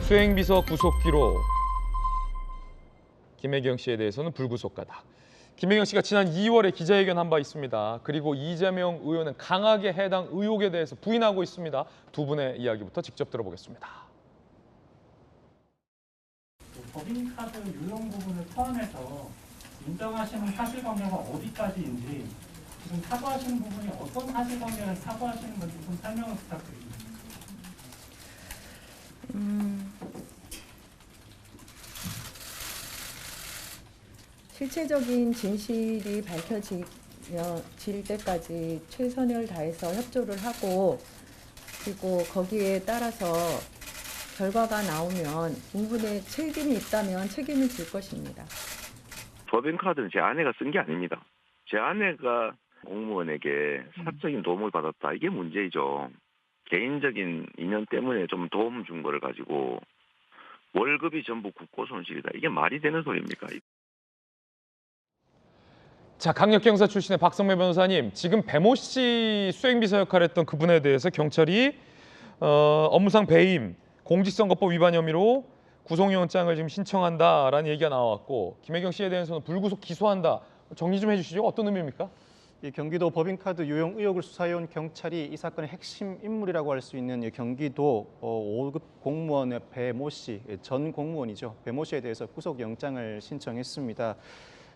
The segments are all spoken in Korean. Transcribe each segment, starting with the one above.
수행비서 구속기로 김혜경 씨에 대해서는 불구속가다. 김혜경 씨가 지난 2월에 기자회견 한 바 있습니다. 그리고 이재명 의원은 강하게 해당 의혹에 대해서 부인하고 있습니다. 두 분의 이야기부터 직접 들어보겠습니다. 법인카드 유용 부분을 포함해서 인정하시는 사실관계가 어디까지인지, 지금 사과하시는 부분이 어떤 사실관계를 사과하시는 건지 좀 설명을 부탁드립니다. 실체적인 진실이 밝혀질 때까지 최선을 다해서 협조를 하고, 그리고 거기에 따라서 결과가 나오면 공분의 책임이 있다면 책임을 질 것입니다. 법인카드는 제 아내가 쓴 게 아닙니다. 제 아내가 공무원에게 사적인 도움을 받았다. 이게 문제이죠. 개인적인 인연 때문에 좀 도움 준 거를 가지고 월급이 전부 국고 손실이다. 이게 말이 되는 소리입니까? 자, 강력경사 출신의 박성매 변호사님, 지금 배모 씨 수행비서 역할을 했던 그분에 대해서 경찰이 업무상 배임, 공직선거법 위반 혐의로 구속영장을 지금 신청한다라는 얘기가 나왔고, 김혜경 씨에 대해서는 불구속 기소한다. 정리 좀 해주시죠. 어떤 의미입니까? 이 경기도 법인카드 유용 의혹을 수사해온 경찰이 이 사건의 핵심 인물이라고 할 수 있는 경기도 5급 공무원의 배모 씨, 전 공무원이죠. 배모 씨에 대해서 구속영장을 신청했습니다.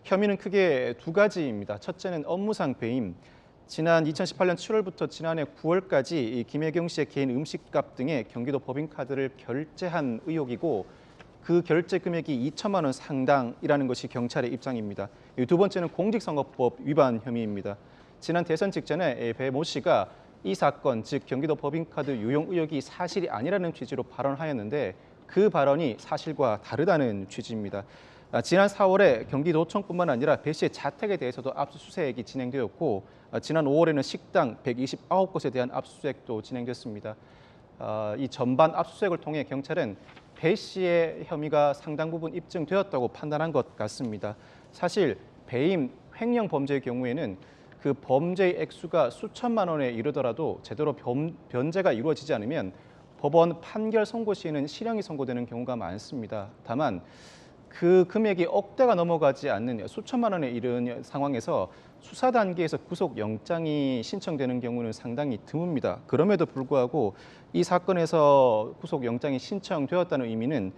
혐의는 크게 두 가지입니다. 첫째는 업무상 배임. 지난 2018년 7월부터 지난해 9월까지 김혜경 씨의 개인 음식값 등의 경기도 법인카드를 결제한 의혹이고, 그 결제 금액이 2천만 원 상당이라는 것이 경찰의 입장입니다. 두 번째는 공직선거법 위반 혐의입니다. 지난 대선 직전에 배모 씨가 이 사건, 즉 경기도 법인카드 유용 의혹이 사실이 아니라는 취지로 발언하였는데, 그 발언이 사실과 다르다는 취지입니다. 지난 4월에 경기도청뿐만 아니라 배 씨의 자택에 대해서도 압수수색이 진행되었고, 지난 5월에는 식당 129곳에 대한 압수수색도 진행됐습니다. 이 전반 압수수색을 통해 경찰은 배 씨의 혐의가 상당 부분 입증되었다고 판단한 것 같습니다. 사실 배임, 횡령 범죄의 경우에는 그 범죄의 액수가 수천만 원에 이르더라도 제대로 변제가 이루어지지 않으면 법원 판결 선고 시에는 실형이 선고되는 경우가 많습니다. 다만 그 금액이 억대가 넘어가지 않는 수천만 원에 이르는 상황에서 수사 단계에서 구속영장이 신청되는 경우는 상당히 드뭅니다. 그럼에도 불구하고 이 사건에서 구속영장이 신청되었다는 의미는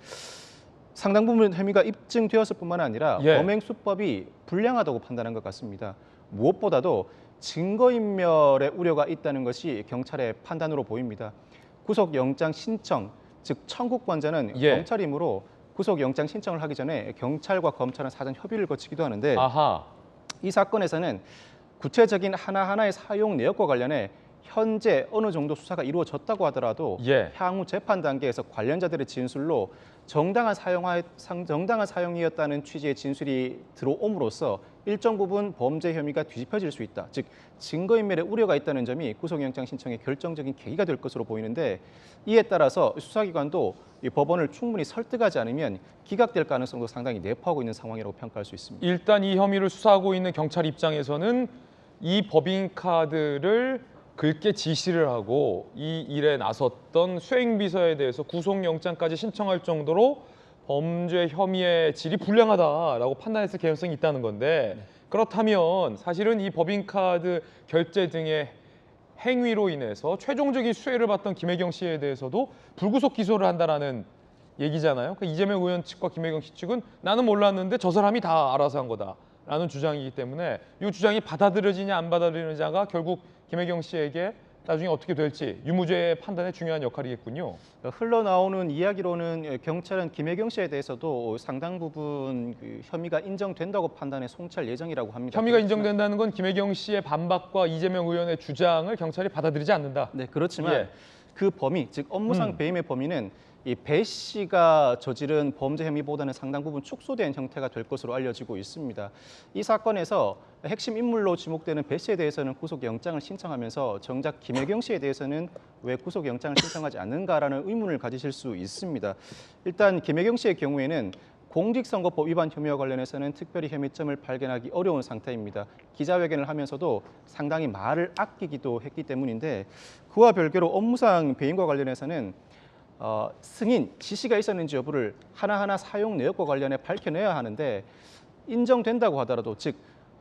상당 부분 혐의가 입증되었을 뿐만 아니라 범행 수법이 불량하다고 판단한 것 같습니다. 무엇보다도 증거인멸의 우려가 있다는 것이 경찰의 판단으로 보입니다. 구속영장 신청, 즉 청구권자는 경찰이므로 구속영장 신청을 하기 전에 경찰과 검찰은 사전 협의를 거치기도 하는데, 이 사건에서는 구체적인 하나하나의 사용 내역과 관련해 현재 어느 정도 수사가 이루어졌다고 하더라도 향후 재판 단계에서 관련자들의 진술로 정당한 사용이었다는 취지의 진술이 들어옴으로써 일정 부분 범죄 혐의가 뒤집혀질 수 있다. 즉 증거인멸의 우려가 있다는 점이 구속영장 신청의 결정적인 계기가 될 것으로 보이는데, 이에 따라서 수사기관도 이 법원을 충분히 설득하지 않으면 기각될 가능성도 상당히 내포하고 있는 상황이라고 평가할 수 있습니다. 일단 이 혐의를 수사하고 있는 경찰 입장에서는 이 법인카드를 긁게 지시를 하고 이 일에 나섰던 수행비서에 대해서 구속영장까지 신청할 정도로 범죄 혐의의 질이 불량하다라고 판단했을 개연성이 있다는 건데, 그렇다면 사실은 이 법인카드 결제 등의 행위로 인해서 최종적인 수혜를 받던 김혜경 씨에 대해서도 불구속 기소를 한다라는 얘기잖아요. 그러니까 이재명 의원 측과 김혜경 씨 측은 나는 몰랐는데 저 사람이 다 알아서 한 거다라는 주장이기 때문에 이 주장이 받아들여지냐 안 받아들여지냐가 결국 김혜경 씨에게 나중에 어떻게 될지 유무죄의 판단에 중요한 역할이겠군요. 흘러나오는 이야기로는 경찰은 김혜경 씨에 대해서도 상당 부분 혐의가 인정된다고 판단해 송치할 예정이라고 합니다. 혐의가 인정된다는 건 김혜경 씨의 반박과 이재명 의원의 주장을 경찰이 받아들이지 않는다. 네, 그렇지만 그 범위, 즉 업무상 배임의 범위는 이 배 씨가 저지른 범죄 혐의보다는 상당 부분 축소된 형태가 될 것으로 알려지고 있습니다. 이 사건에서 핵심 인물로 지목되는 배 씨에 대해서는 구속영장을 신청하면서 정작 김혜경 씨에 대해서는 왜 구속영장을 신청하지 않는가라는 의문을 가지실 수 있습니다. 일단 김혜경 씨의 경우에는 공직선거법 위반 혐의와 관련해서는 특별히 혐의점을 발견하기 어려운 상태입니다. 기자회견을 하면서도 상당히 말을 아끼기도 했기 때문인데, 그와 별개로 업무상 배임과 관련해서는 승인, 지시가 있었는지 여부를 하나하나 사용 내역과 관련해 밝혀내야 하는데 인정된다고 하더라도 즉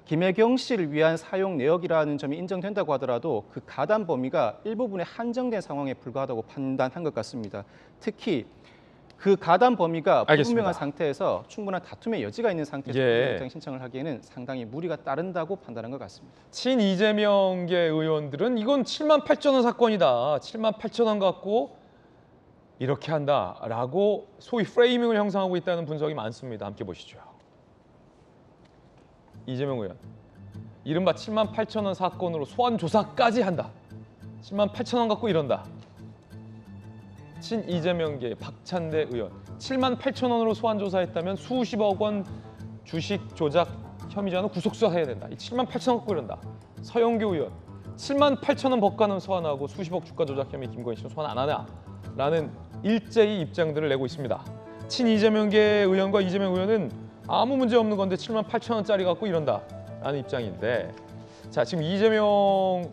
김혜경 씨를 위한 사용 내역이라는 점이 인정된다고 하더라도 그 가담 범위가 일부분에 한정된 상황에 불과하다고 판단한 것 같습니다. 특히 그 가담 범위가 알겠습니다. 불분명한 상태에서 충분한 다툼의 여지가 있는 상태에서 예. 구속영장 신청을 하기에는 상당히 무리가 따른다고 판단한 것 같습니다. 친 이재명계 의원들은 이건 7만 8천 원 사건이다. 7만 8천 원 갖고 이렇게 한다라고 소위 프레이밍을 형성하고 있다는 분석이 많습니다. 함께 보시죠. 이재명 의원, 이른바 7만 8천 원 사건으로 소환 조사까지 한다. 7만 8천 원 갖고 이런다. 친 이재명계 박찬대 의원, 7만 8천 원으로 소환 조사했다면 수십억 원 주식 조작 혐의자는 구속 수사해야 된다. 이 7만 8천 원 갖고 이런다. 서영교 의원, 7만 8천 원 법관은 소환하고 수십억 주가 조작 혐의 김건희 씨는 소환 안 하냐라는 일제히 입장들을 내고 있습니다. 친 이재명계 의원과 이재명 의원은 아무 문제 없는 건데 7만 8천 원짜리 갖고 이런다라는 입장인데, 자, 지금 이재명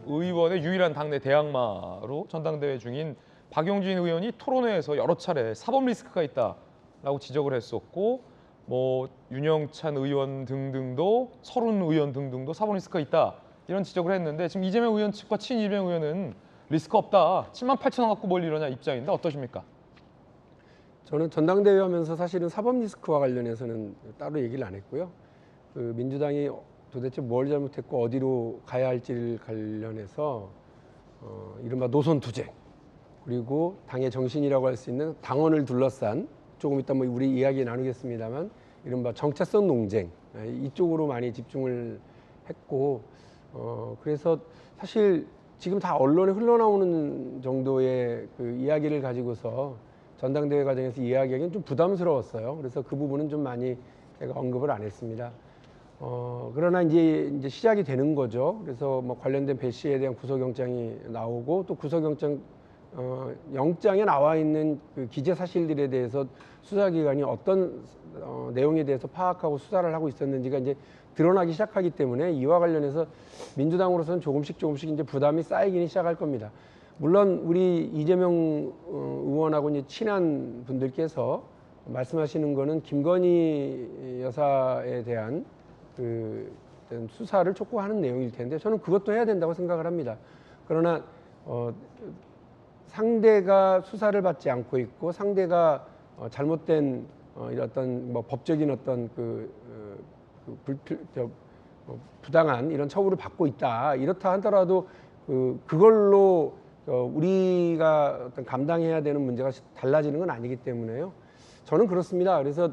의원의 유일한 당내 대항마로 전당대회 중인 박용진 의원이 토론회에서 여러 차례 사법 리스크가 있다라고 지적을 했었고, 뭐 윤영찬 의원 등등도, 서른 의원 등등도 사법 리스크가 있다 이런 지적을 했는데, 지금 이재명 의원 측과 친 이재명 의원은 리스크 없다, 7만 8천 원 갖고 뭘 이러냐 입장인데 어떠십니까? 저는 전당대회 하면서 사실은 사법 리스크와 관련해서는 따로 얘기를 안 했고요. 그 민주당이 도대체 뭘 잘못했고 어디로 가야 할지를 관련해서 이른바 노선 투쟁, 그리고 당의 정신이라고 할 수 있는 당원을 둘러싼, 조금 이따 뭐 우리 이야기 나누겠습니다만 이른바 정체성 논쟁, 이쪽으로 많이 집중을 했고, 그래서 사실 지금 다 언론에 흘러나오는 정도의 그 이야기를 가지고서 전당대회 과정에서 이야기하기는 좀 부담스러웠어요. 그래서 그 부분은 좀 많이 제가 언급을 안 했습니다. 그러나 이제 시작이 되는 거죠. 그래서 뭐 관련된 배 씨에 대한 구속영장이 나오고, 또 구속영장 영장에 나와 있는 그 기재 사실들에 대해서 수사기관이 어떤 내용에 대해서 파악하고 수사를 하고 있었는지가 이제 드러나기 시작하기 때문에 이와 관련해서 민주당으로서는 조금씩 이제 부담이 쌓이기 시작할 겁니다. 물론 우리 이재명 의원하고 이제 친한 분들께서 말씀하시는 거는 김건희 여사에 대한 그 수사를 촉구하는 내용일 텐데, 저는 그것도 해야 된다고 생각을 합니다. 그러나 상대가 수사를 받지 않고 있고, 상대가 잘못된 어떤 뭐 법적인 어떤 부당한 이런 처우를 받고 있다, 이렇다 하더라도 그걸로 우리가 어떤 감당해야 되는 문제가 달라지는 건 아니기 때문에요. 저는 그렇습니다. 그래서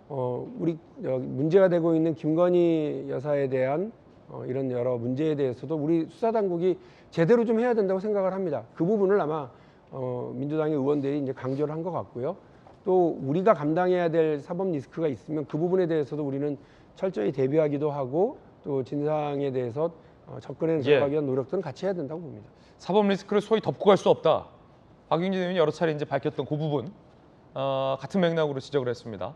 우리 문제가 되고 있는 김건희 여사에 대한 이런 여러 문제에 대해서도 우리 수사당국이 제대로 좀 해야 된다고 생각을 합니다. 그 부분을 아마 민주당의 의원들이 이제 강조를 한 것 같고요. 또 우리가 감당해야 될 사법 리스크가 있으면 그 부분에 대해서도 우리는 철저히 대비하기도 하고, 또 진상에 대해서 접근해 나가기 위한 노력들은 같이 해야 된다고 봅니다. 사법 리스크를 소위 덮고 갈 수 없다. 박용진 의원이 여러 차례 이제 밝혔던 그 부분 같은 맥락으로 지적을 했습니다.